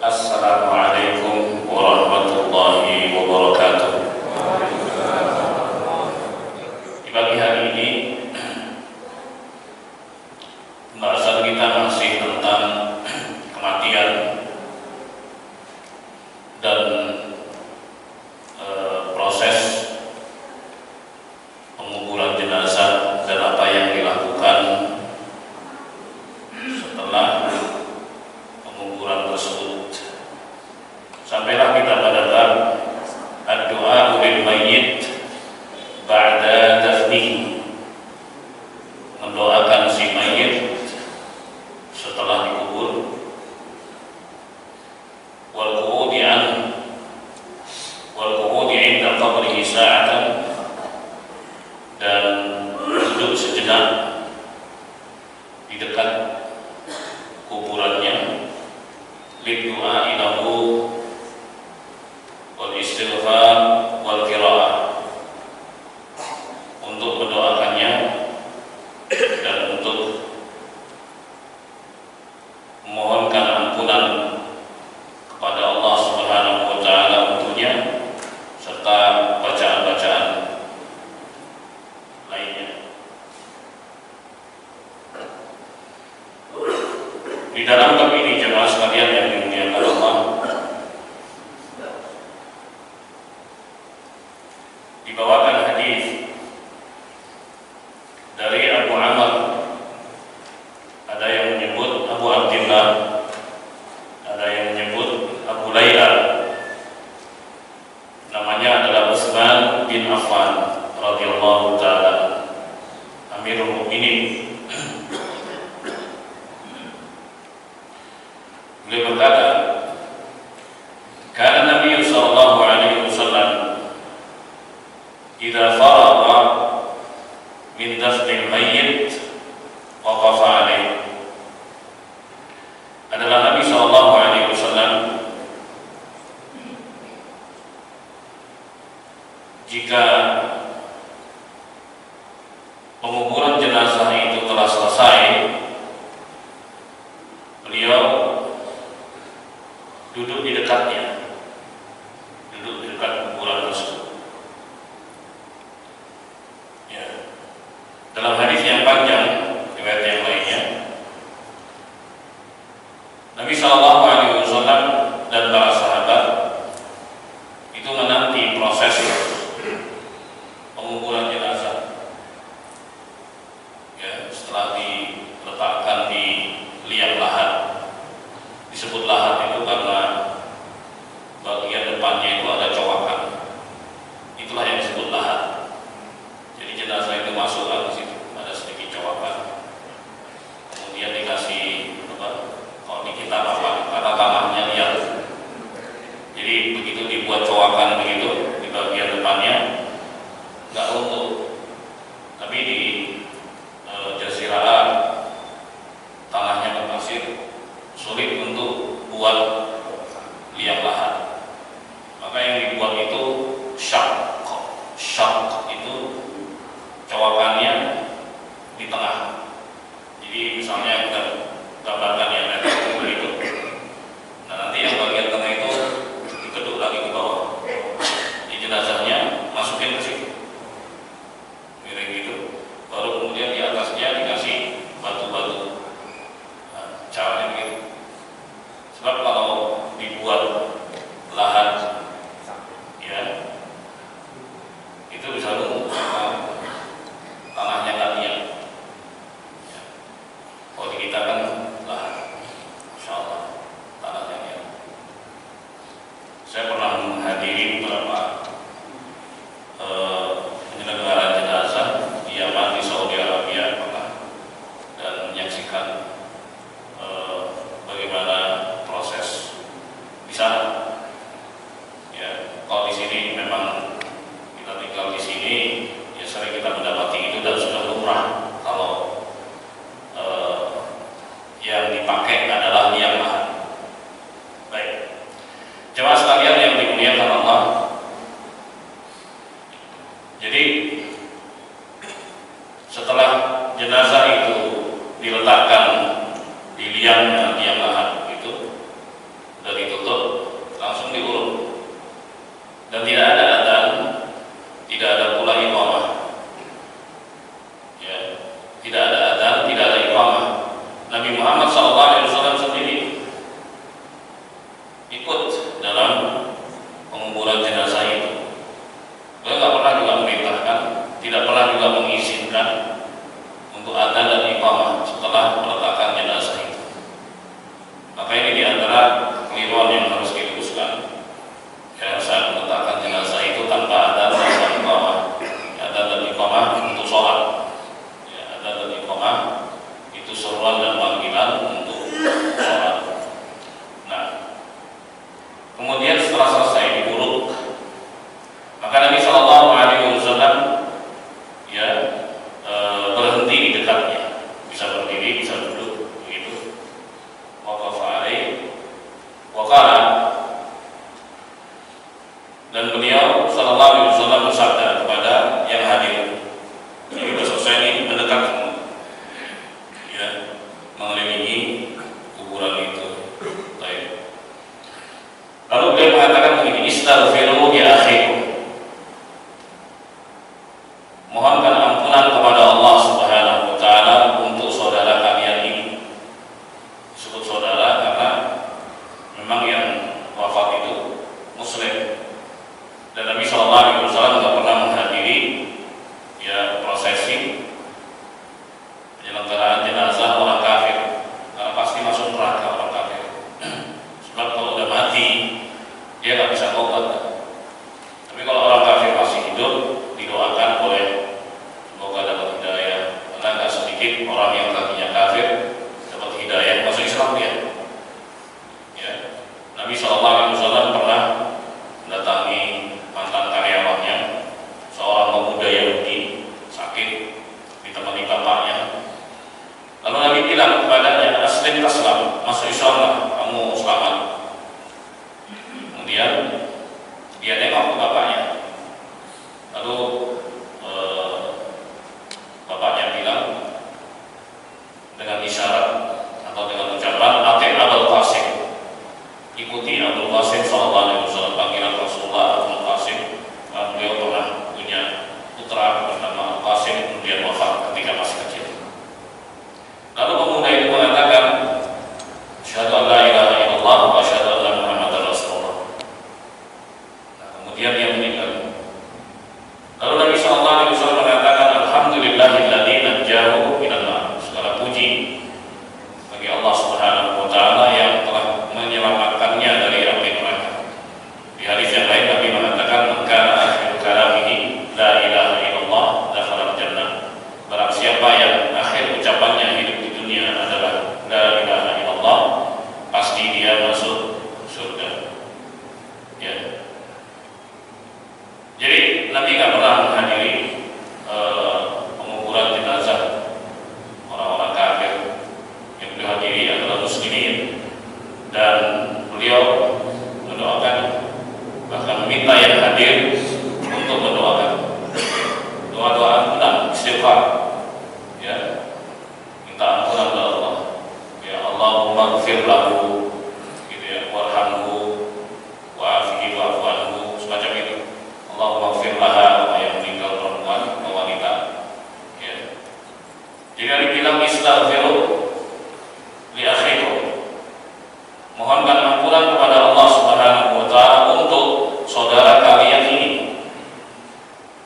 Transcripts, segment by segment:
Assalamualaikum warahmatullahi wabarakatuh. Di pagi hari ini pembahasan kita masih tentang kematian dan proses penguburan jenazah dan apa yang dilakukan setelah penguburan tersebut. Sampailah kita pada bab ad-du'a lil mayyit ba'da dafnihi, mendoakan si mayit setelah dikubur, wal qu'udi inda qabrihi sa'atan, dan duduk sejenak di dekat kuburannya, liddu'a ilahu wal istighfar wal qira'ah, untuk mendoakannya dan untuk memohonkan ampunan kepada Allah Subhanahu wa taala untuknya, serta bacaan-bacaan lainnya. Di dalam bab ini, jemaah sekalian yang dimuliakan Allah, dibawakan hadis dari Abu Amr, ada yang menyebut Abu Abdillah, ada yang menyebut Abu Layla. Namanya adalah Utsman bin Affan radhiyallahu taala, Amirul Mukminin. Beliau berkata, "Kana Nabi sallallahu alaihi wasallam idza faragha min dafnil mayyit waqafa alaihi." Adalah Nabi sallallahu alaihi wasallam jika penguburan jenazah itu telah selesai, beliau duduk di dekatnya, duduk di dekat kuburan tersebut. Ya. Dalam hadis yang panjang, riwayat yang lainnya, Nabi Shallallahu Alaihi Wasallam dan para sahabat itu menanti proses penguburan jenazah. Ya, setelah diletakkan di liang lahat. Disebut lahat itu karena bagian depannya itu ada cowakan. Itulah yang disebut lahat. Jadi jenazah itu masuklah ke situ, ada sedikit cowakan. Kemudian dikasih kalau di kita apa? Karena tanahnya liat. Jadi begitu dibuat cowakan begitu di bagian depannya, nggak runtuh. Tapi di Jazirah Arab tanahnya berpasir, sulit untuk buat liang lahat. Maka yang dibuat itu syak itu cowakannya di tengah. Jadi misalnya kita gambarkan yang ada itu, nah nanti yang bagian tengah itu dikeduk lagi ke bawah. Di jenazahnya masukin ke situ, miring gitu. Baru kemudian di atasnya dikasih batu-batu. Nah, caranya begitu. Sebab kalau dibuat lahan, ya, itu bisa lumpuh, tanahnya nggak liat. Ya. Kalau di kita kan lahan, insya Allah tanahnya liat. Saya pernah menghadiri beberapa penyelenggaraan jenazah di Yaman, di Saudi Arabia pernah, dan menyaksikan bagaimana proses di sana. Ya, kalau di sini memang kita tinggal di sini, ya sering kita mendapati itu dan sudah lumrah kalau yang dipakai adalah liang lahat. Baik, jemaah sekalian yang dimuliakan Allah. Jadi setelah jenazah itu diletakkan di liang lahat itu, udah gitu kuburan jenazah itu. Beliau nggak pernah juga memerintahkan, tidak pernah juga mengizinkan untuk adzan dan iqamah setelah peletakan jenazah itu. Maka ini diantara keliruan yang harus diluruskan. Ya, saat meletakkan jenazah itu tanpa adzan dan iqamah. Adzan dan iqamah untuk sholat. Ya, adzan dan iqamah itu seruan dan panggilan untuk sholat. Nah, kemudian setelah selesai diurut, maka Nabi Shallallahu Alaihi Wasallam ya berhenti di dekatnya, bisa berdiri, bisa duduk, begitu. Waqafa alaihi waqala, dan beliau Shallallahu Alaihi Wasallam bersabda kepada yang hadir. Jadi sudah selesai ini, mendekat semua, ya, mengelilingi kuburan itu. Baik. Lalu beliau mengatakan begini, istaghfiru ya akhikum, mohonkan ampunan kepada Allah Subhanahu wa taala untuk saudara kalian ini. Disebut saudara karena memang yang wafat itu muslim. Dan Nabi sallallahu alaihi wasallam tidak pernah menghadiri ya prosesi penyelenggaraan jenazah orang kafir, karena pasti masuk neraka orang kafir. Sebab kalau udah mati dia nggak bisa tobat. Tapi kalau orang kafir masih hidup, didoakan boleh, semoga dapat hidayah. Karena nggak sedikit orang yang tadinya kafir dapat hidayah masuk Islam dia. Ya. Nabi Shallallahu Alaihi Wasallam pernah mendatangi mantan karyawannya, seorang pemuda Yahudi sakit, ditemani bapaknya. Lalu Nabi bilang kepadanya, aslim taslam, masuk Islam lah, kamu selamat. Kemudian dia nengok ke bapaknya. Lalu bapaknya bilang dengan isyarat atau dengan ucapan, ati Abul Qasim, ikuti Abul Qasim sallallahu alaihi wasallam, panggilan Rasulullah Abul Qasim. Beliau pernah punya putra bernama Al Qasim, kemudian wafat ketika masih kecil. Lalu pemuda itu mengatakan, asyhadu an la ilaha illallah wa asyhadu anna Muhammadar Rasulullah. Nah, kemudian dia meninggal. Lalu Nabi sallallahu alaihi wasallam mengatakan, alhamdulillahilladzi najjahu minan nar. Segala puji bagi Allah Subhanahu wa taala yang telah menyelamatkannya dari api neraka. Di hadis yang lain Nabi mengatakan, man kana akhiru kalamihi la ilaha illallah dakhala jannah. Barang siapa yang akhir ucapannya hidup di dunia adalah la ilaha illallah, pasti dia masuk surga. Ya. Jadi Nabi nggak pernah menghadiri penguburan jenazah orang-orang kafir. Yang beliau hadiri adalah muslimin, dan beliau mendoakan, bahkan meminta yang hadir untuk mendoakan doa-doa ampunan, istighfar, ya, minta ampunan kepada Allah. Ya Allahumma ighfir lahu, gitu ya, warhamhu wa'afihi wa'fu anhu, semacam itu. Allahumma ighfir laha, yang meninggal perempuan atau wanita. Ya. Jadi Nabi bilang istaghfiru li akhikum, mohonkan ampunan kepada Allah Subhanahu wa taala untuk saudara kalian ini.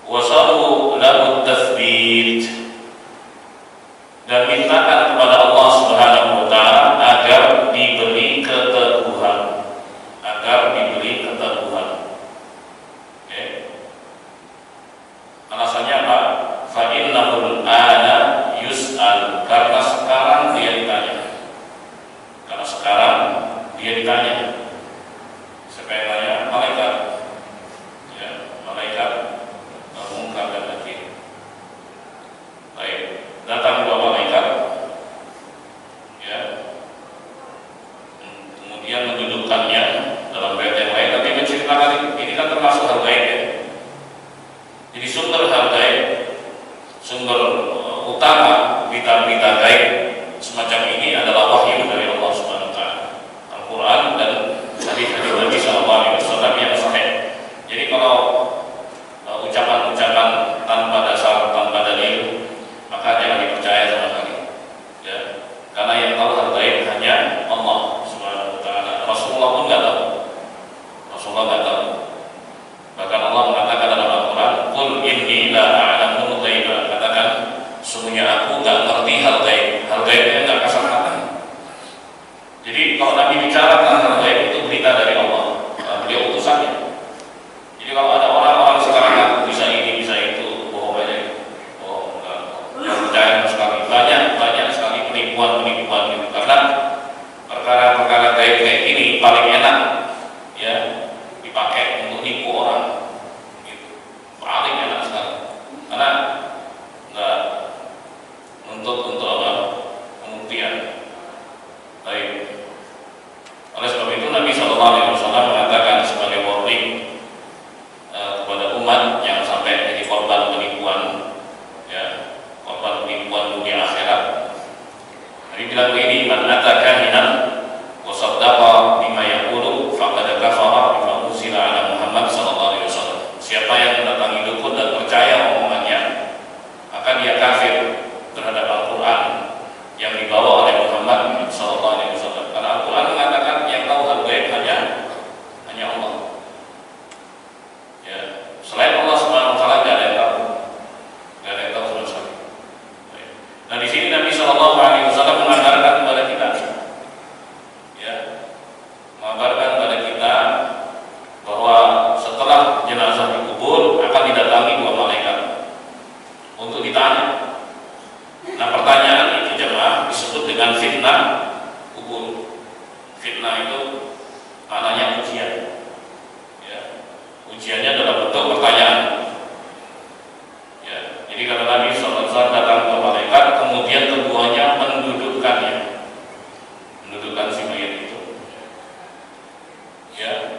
Wasalu lahu tathbit, dan mintakan kepada Allah Subhanahu wa taala agar diberi keteguhan, agar diberi keteguhan. Oke. Alasannya apa? Fa innahul ana yus'al, karena sekarang dia ditanya. Karena sekarang dia ditanya. Siapa yang tanya? Malaikat. Ya, malaikat Munkar dan Nakir. Baik, datang dua malaikat, ya, kemudian mendudukkannya dalam bait yang lain, tapi menceritakan ini kan termasuk hal gaib, ya. Jadi sumber hal gaib, sumber utama berita-berita gaib semacam ini adalah wahyu dari Allah Subhanahu wa taala, Al-Qur'an dan hadis-hadis Nabi sallallahu alaihi wasallam yang sahih. Jadi kalau ucapan-ucapan tanpa dasar, tanpa dalil, maka jangan dipercaya sama sekali. Ya, karena yang tahu hal gaib hanya Allah Subhanahu wa taala. Rasulullah pun nggak tahu. Rasulullah nggak tahu.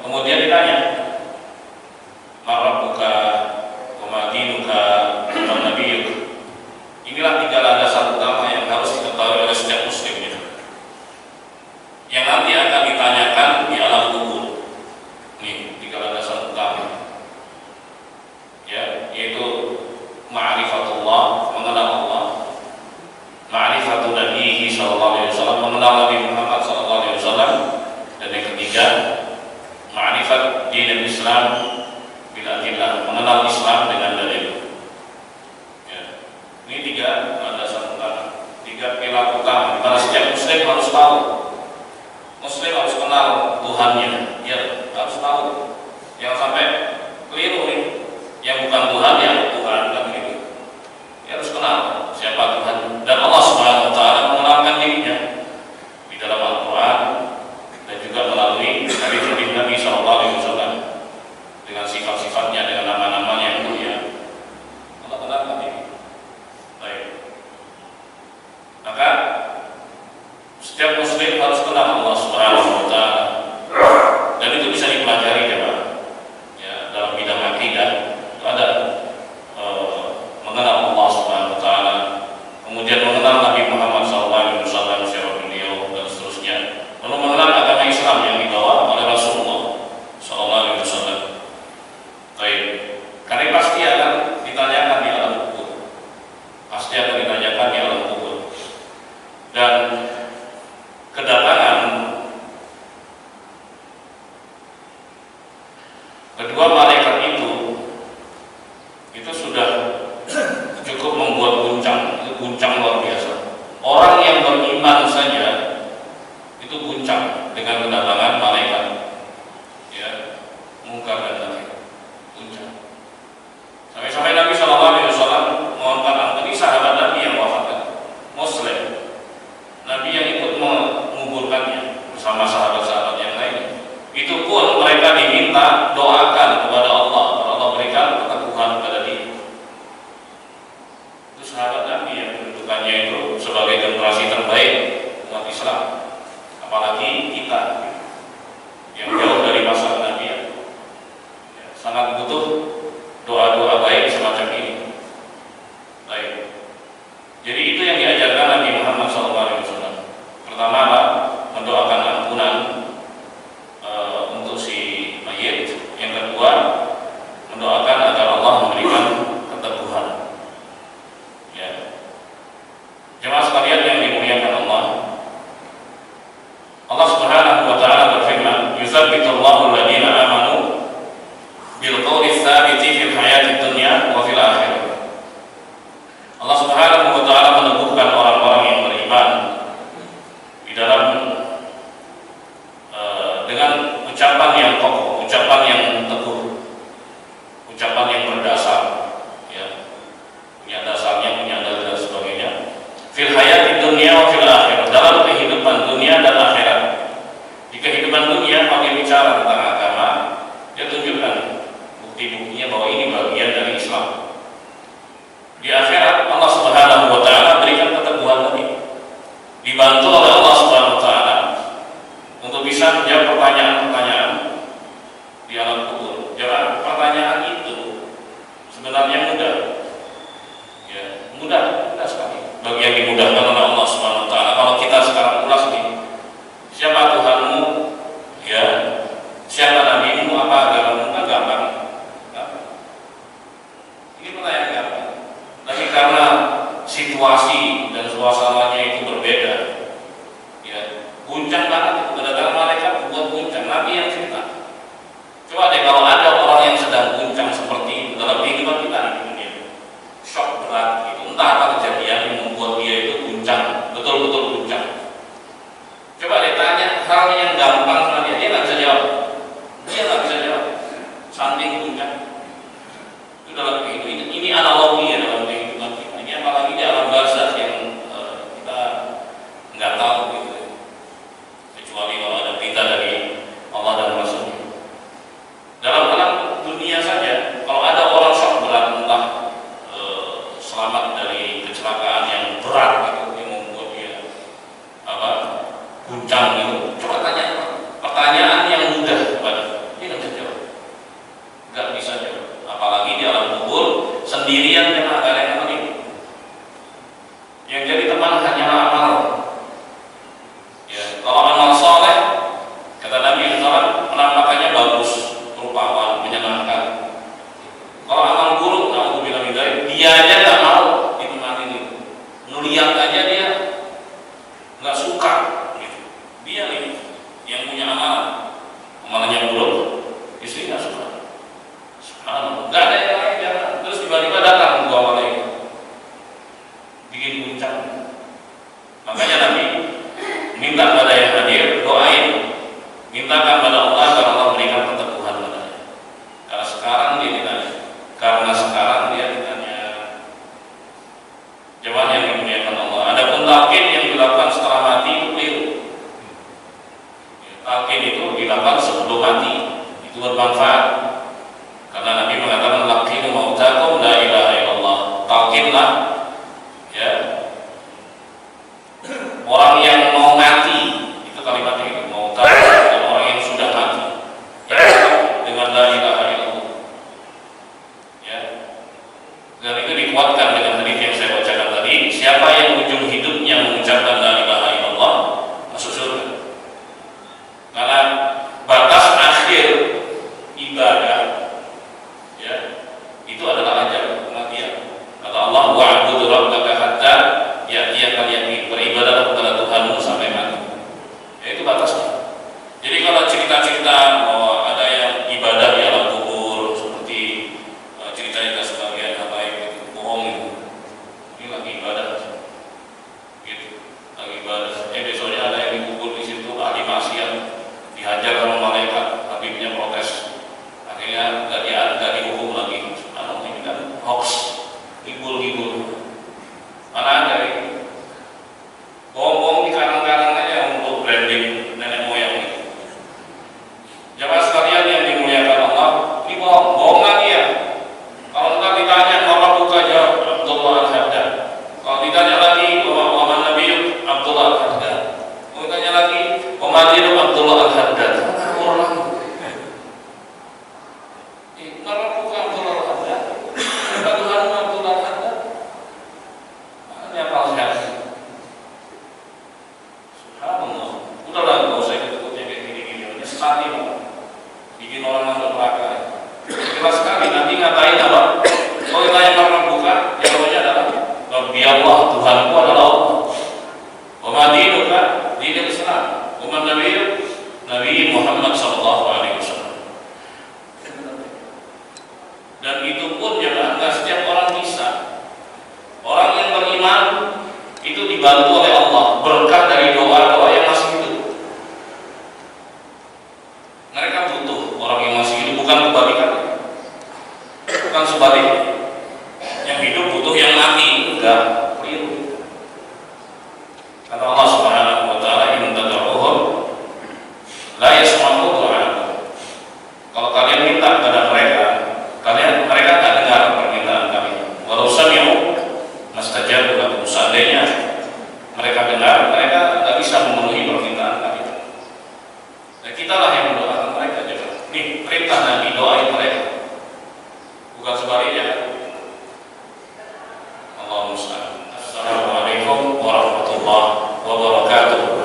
Kemudian ditanya, Marabuka, Komadinuka, Nabiuk. Inilah tiga landasan utama yang harus diketahui oleh setiap muslim ya. Yang nanti akan ditanyakan di alam kubur. Nih, tiga landasan utama. Ya, yaitu ma'rifatullah, mengenal Allah, ma'rifatun Nabihi sallallahu alaihi wasallam, mengenal Nabi Muhammad sallallahu alaihi wasallam, dan yang ketiga ma'rifat din Islam bil adillah, mengenal Islam dengan dalil. Ya. Ini tiga landasan utama, tiga pilar utama di mana setiap muslim harus tahu. Muslim harus kenal Tuhannya, ya harus tahu. Jangan sampai keliru nih. Yang bukan Tuhan ya Tuhan kan gitu. Ya harus kenal siapa Tuhan, dan Allah Subhanahu wa taala mengenalkan dirinya di dalam Al-Qur'an dan juga melalui hadis Nabi sallallahu alaihi wasallam dengan sifat-sifatnya, dengan nama-namanya yang mulia. Allah kenalkan diri. Baik. Maka setiap muslim harus kenal Allah Subhanahu wa taala. Dan itu bisa dipelajari jemaah. Ya, dalam bidang akidah ada mengenal Allah Subhanahu wa taala, kemudian mengenal Nabi Muhammad SAW, siapa beliau dan seterusnya, lalu mengenal agama Islam yang dibawa oleh Rasulullah SAW. Baik, karena pasti akan ditanyakan di alam kubur, pasti akan ditanyakan di alam kubur, dan kedatangan kedua malaikat itu sudah cukup membuat guncang luar biasa. Orang yang beriman saja itu guncang dengan kedatangan malaikat, ya, Munkar dan Nakir, guncang. Sampai-sampai Nabi Shallallahu Alaihi Wasallam mohonkan ampun, ini sahabat Nabi yang wafatkan, Muslim, Nabi yang ikut menguburkannya bersama sahabat-sahabat yang lain. Itu pun mereka diminta doakan kepada Allah, Allah berikan keteguhan kepada dia. Itu sahabat Nabi yang menentukannya itu sebagai generasi terbaik umat Islam. Apalagi kita yang jauh dari masa Nabi ya, sangat butuh doa-doa baik semacam ini. Baik. Jadi itu yang diajarkan Nabi Muhammad SAW. Pertama apa? Mendoakan ampunan untuk si mayit. Yang kedua, mendoakan agar Allah memberikan keteguhan. Ya. Jemaah sekalian yang dimuliakan Allah, Allah Subhanahu wa taala berfirman, "Yusabbitullahu alladziina aamanu bil qawli tsabiti fil hayatid dunya wa fil akhirah." Allah Subhanahu wa taala meneguhkan orang-orang yang beriman di dalam dengan ucapan yang kokoh, ucapan yang teguh, ucapan yang berdasar, ya, punya dasarnya, punya dalil dan sebagainya. Fil hayatid dunya wa fil akhirah, dalam kehidupan dunia dan akhirat. Di kehidupan dunia, kalau dia bicara tentang agama, dia tunjukkan bukti-buktinya bahwa ini bagian dari Islam. Di akhirat, Allah Subhanahu wa taala berikan keteguhan tadi, dibantu oleh Allah Subhanahu wa taala untuk bisa menjawab pertanyaan-pertanyaan di alam kubur. Jangan pertanyaan itu sebenarnya mudah, ya, mudah sekali bagi yang dimudahkan oleh Allah Subhanahu wa taala. Kalau kita sekarang ulas nih, siapa Tuhanmu, ya, siapa nabimu, apa agamamu, kan gampang. Ini pertanyaan gampang. Tapi karena situasi dan suasananya itu berbeda, ya, guncang banget. Kedatangan malaikat buat guncang. Nabi yang cerita. Coba deh kalau ada orang yang sedang guncang seperti itu dalam kehidupan kita di dunia, shock berat gitu. Entah apa kejadian yang membuat dia itu guncang, betul-betul guncang. Coba deh tanya hal yang gampang sama dia nggak bisa jawab. sendirian jangan ada yang lain. Yang jadi teman hanyalah amal. Ya, kalau amal soleh, kata Nabi SAW, penampakannya bagus, rupawan, menyenangkan. Kalau amal buruk, naudzubillah min dzalik, dia aja nggak mau ditemani, ngeliat aja dia nggak suka. Gitu. Dia nih yang punya amalannya buruk, istri nggak suka. Subhanallah, nggak ada yang lain jangan. Terus tiba-tiba datang dua malaikat, bikin guncang. Makanya Nabi minta pada yang hadir, doain, mintakan pada Allah agar Allah berikan keteguhan padanya. Karena sekarang dia ditanya, jemaah yang dimuliakan Allah. Adapun talqin yang dilakukan setelah mati itu keliru. Talqin itu dilakukan sebelum mati, itu bermanfaat. Karena Nabi mengatakan laqinu mautakum la ilaha illallah. Talqinlah ya orang yang mau mati, itu kalimatnya itu mau tahu, orang yang sudah mati ya, dengan la ilaha illallah ya. Dan itu dikuatkan dengan hadis yang saya bacakan tadi, siapa yang ujung hidupnya mengucapkan la ilaha illallah masuk surga. Karena batas akhir ibadah ya itu adalah ajal kematian. Kata Allah, wa'budu rabbaka hatta ya'tiyakal yaqin, beribadahlah kepada Tuhanmu sampai mati. Ya, itu batasnya. Jadi kalau cerita-cerita bahwa ada yang ibadah di alam kubur seperti cerita-cerita sebagian habaib itu bohong itu. Ini lagi ibadah. Gitu. Lagi ibadah. Besoknya ada yang dikubur di situ ahli maksiat, dihajar sama malaikat, habibnya protes. Akhirnya enggak dihukum lagi. Ini kan hoax. Ngibul-ngibul. Mana ada ini? Bohong-bohong di karang-karang aja untuk branding nenek moyang itu. Jamaah sekalian yang dimuliakan Allah, ini bohong lagi ya. Kalau ntar ditanya apa buka jawab Abdullah Al-Haddad. Kalau ditanya lagi Muhammad Nabi Abdullah Al-Haddad. Kalau ditanya lagi Muhammad Abdullah Al-Haddad. Bikin orang masuk neraka. Jelas sekali nanti ngatain apa? Kalau ditanya karena bukan, jawabannya adalah Rabbi Allah, Tuhanku adalah Allah. Wa ma dinuka dinul Islam. Wa Nabi Muhammad sallallahu alaihi wasallam. Dan itu pun jangan enggak setiap orang bisa. Orang yang beriman itu dibantu oleh Allah berkat dari doa-doa yang masih hidup. Mereka butuh orang yang masih hidup, bukan kebalikan. Bukan sebaliknya. Yang hidup butuh yang mati, enggak keliru. Kata Allah Subhanahu wa taala, "In tad'uhum la yasma'u du'aakum." Kalau kalian minta kepada mereka enggak dengar permintaan kalian. Walau sami'u mastajabu lakum, seandainya mereka dengar, mereka enggak bisa memenuhi permintaan kalian. Dan kitalah yang mendoakan mereka juga. Nih, perintah Nabi doain mereka. Bukan sebaliknya. Allahumma salli. Assalamualaikum warahmatullahi wabarakatuh.